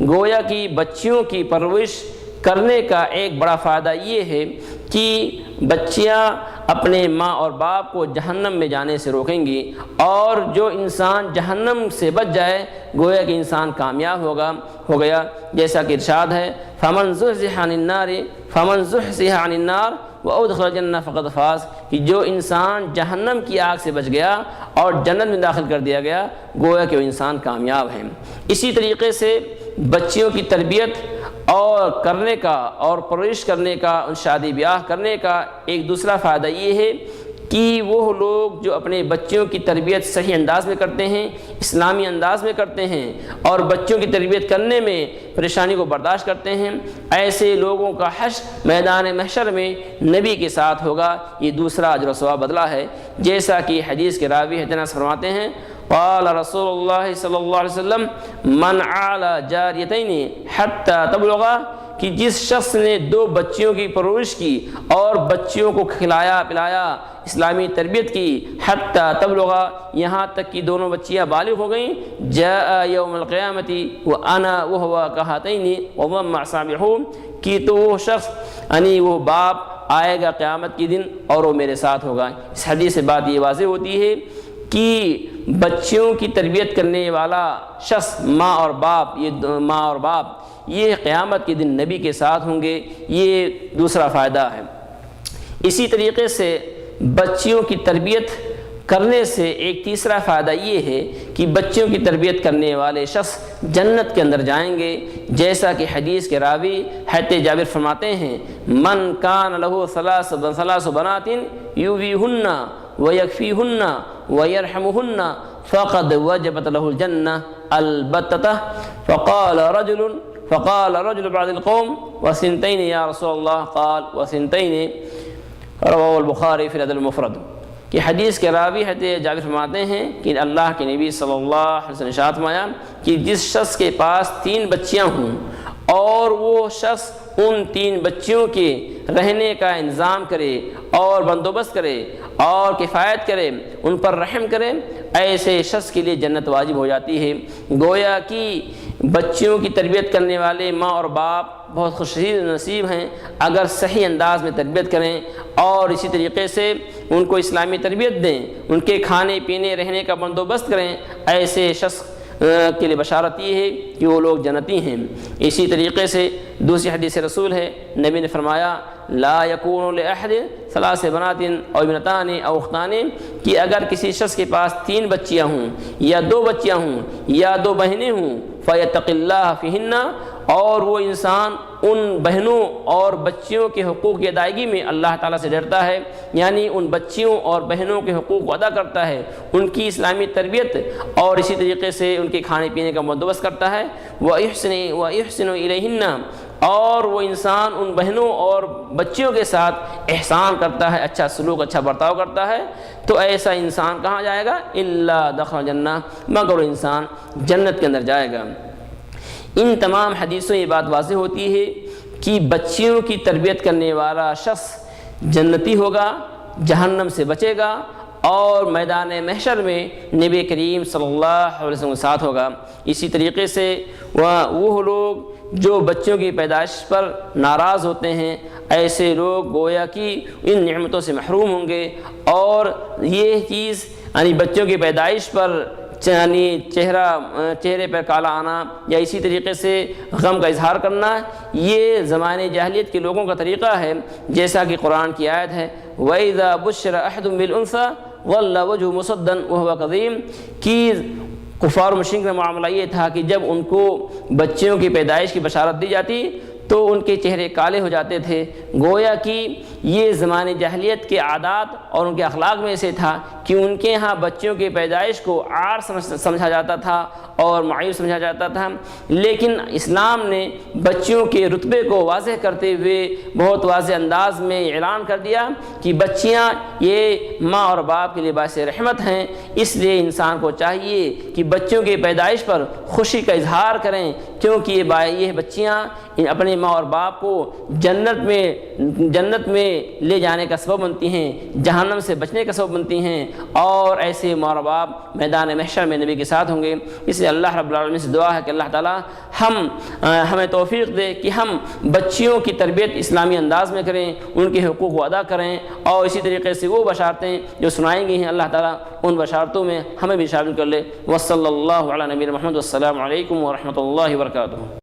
گویا کہ بچیوں کی پرورش کرنے کا ایک بڑا فائدہ یہ ہے کہ بچیاں اپنے ماں اور باپ کو جہنم میں جانے سے روکیں گی، اور جو انسان جہنم سے بچ جائے گویا کہ انسان کامیاب ہو گیا، جیسا کہ ارشاد ہے فمن زحزح عن النار وادخل الجنہ فقد فاز، کہ جو انسان جہنم کی آگ سے بچ گیا اور جنت میں داخل کر دیا گیا گویا کہ وہ انسان کامیاب ہے۔ اسی طریقے سے بچیوں کی تربیت اور کرنے کا اور پرورش کرنے کا، شادی بیاہ کرنے کا ایک دوسرا فائدہ یہ ہے کہ وہ لوگ جو اپنے بچوں کی تربیت صحیح انداز میں کرتے ہیں، اسلامی انداز میں کرتے ہیں، اور بچوں کی تربیت کرنے میں پریشانی کو برداشت کرتے ہیں، ایسے لوگوں کا حشر میدان محشر میں نبی کے ساتھ ہوگا۔ یہ دوسرا اجر و ثواب بدلہ ہے، جیسا کہ حدیث کے راوی حضرت فرماتے ہیں قال رسول اللہ صلی اللہ علیہ وسلم من عال جاریتین حتی تبلغا، کہ جس شخص نے 2 بچیوں کی پرورش کی اور بچیوں کو کھلایا پلایا، اسلامی تربیت کی، حتی تبلغا، یہاں تک کہ دونوں بچیاں بالغ ہو گئیں، جاء یوم القیامت وانا وهو کہاتین ومن مع صابحہ، کہ تو وہ شخص یعنی وہ باپ آئے گا قیامت کے دن اور وہ میرے ساتھ ہوگا۔ اس حدیث سے بات یہ واضح ہوتی ہے کہ بچیوں کی تربیت کرنے والا شخص ماں اور باپ یہ قیامت کے دن نبی کے ساتھ ہوں گے، یہ دوسرا فائدہ ہے۔ اسی طریقے سے بچیوں کی تربیت کرنے سے ایک تیسرا فائدہ یہ ہے کہ بچیوں کی تربیت کرنے والے شخص جنت کے اندر جائیں گے، جیسا کہ حدیث کے راوی حضرت جابر فرماتے ہیں من کان لہ ثلاث بنات یویہن ویکفیہن ویرحمہن فقد وجبت لہ الجنہ البتۃ فقال رجل بعد القوم وثنتين یا رسول اللہ قال وثنتين رواه البخاری فی الادب المفرد، کہ حدیث کے راوی حضرت جابر فرماتے ہیں کہ اللہ کے نبی صلی اللہ علیہ وسلم نے ارشاد فرمایا کہ جس شخص کے پاس 3 بچیاں ہوں اور وہ شخص ان 3 بچیوں کے رہنے کا انتظام کرے اور بندوبست کرے اور کفایت کرے، ان پر رحم کرے، ایسے شخص کے لیے جنت واجب ہو جاتی ہے۔ گویا کہ بچیوں کی تربیت کرنے والے ماں اور باپ بہت خوش نصیب ہیں اگر صحیح انداز میں تربیت کریں اور اسی طریقے سے ان کو اسلامی تربیت دیں، ان کے کھانے پینے رہنے کا بندوبست کریں، ایسے شخص کے لیے بشارت یہ ہے کہ وہ لوگ جنتی ہیں۔ اسی طریقے سے دوسری حدیث رسول ہے، نبی نے فرمایا لا یکون لأحد 3 بنات او ابنتان او اختان، کہ اگر کسی شخص کے پاس 3 بچیاں ہوں یا 2 بچیاں ہوں یا 2 بہنیں ہوں فیتق اللہ فیہن، اور وہ انسان ان بہنوں اور بچیوں کے حقوق کی ادائیگی میں اللہ تعالیٰ سے ڈرتا ہے، یعنی ان بچیوں اور بہنوں کے حقوق کو ادا کرتا ہے، ان کی اسلامی تربیت اور اسی طریقے سے ان کے کھانے پینے کا بندوبست کرتا ہے، وَيُحْسِنُ إِلَيْهِنَّ، اور وہ انسان ان بہنوں اور بچیوں کے ساتھ احسان کرتا ہے، اچھا سلوک اچھا برتاؤ کرتا ہے، تو ایسا انسان کہاں جائے گا؟ الا دخل الجنہ، مگر وہ انسان جنت کے اندر جائے گا۔ ان تمام حدیثوں یہ بات واضح ہوتی ہے کہ بچیوں کی تربیت کرنے والا شخص جنتی ہوگا، جہنم سے بچے گا اور میدان محشر میں نبی کریم صلی اللہ علیہ وسلم کے ساتھ ہوگا۔ اسی طریقے سے وہ لوگ جو بچوں کی پیدائش پر ناراض ہوتے ہیں، ایسے لوگ گویا کہ ان نعمتوں سے محروم ہوں گے، اور یہ چیز یعنی بچوں کی پیدائش پر یعنی چہرے پر کالا آنا یا اسی طریقے سے غم کا اظہار کرنا، یہ زمانے جاہلیت کے لوگوں کا طریقہ ہے، جیسا کہ قرآن کی آیت ہے وَإِذَا بُشِّرَ أَحَدٌ بِالْأُنثَىٰ وَلَّ وَجْهُهُ مُسَدًّا وَهُوَ كَظِيمٌ، کہ کفار و مشرکین کا معاملہ یہ تھا کہ جب ان کو بچیوں کی پیدائش کی بشارت دی جاتی تو ان کے چہرے کالے ہو جاتے تھے۔ گویا کہ یہ زمانے جاہلیت کے عادات اور ان کے اخلاق میں سے تھا کہ ان کے ہاں بچوں کی پیدائش کو عار سمجھا جاتا تھا اور معیوب سمجھا جاتا تھا، لیکن اسلام نے بچیوں کے رتبے کو واضح کرتے ہوئے بہت واضح انداز میں اعلان کر دیا کہ بچیاں یہ ماں اور باپ کے لیے باعث رحمت ہیں، اس لیے انسان کو چاہیے کہ بچوں کی پیدائش پر خوشی کا اظہار کریں، کیونکہ یہ بچیاں اپنے ماں اور باپ کو جنت میں لے جانے کا سبب بنتی ہیں، جہنم سے بچنے کا سبب بنتی ہیں، اور ایسے ماں اور باپ میدان محشر میں نبی کے ساتھ ہوں گے۔ اس لیے اللہ رب العالمین سے دعا ہے کہ اللہ تعالیٰ ہمیں توفیق دے کہ ہم بچیوں کی تربیت اسلامی انداز میں کریں، ان کے حقوق کو ادا کریں، اور اسی طریقے سے وہ بشارتیں جو سنائی گئی ہیں اللہ تعالیٰ ان بشارتوں میں ہمیں بھی شامل کر لے۔ وصلی اللہ علی نبینا محمد، والسلام علیکم ورحمۃ اللہ وبرکاتہ۔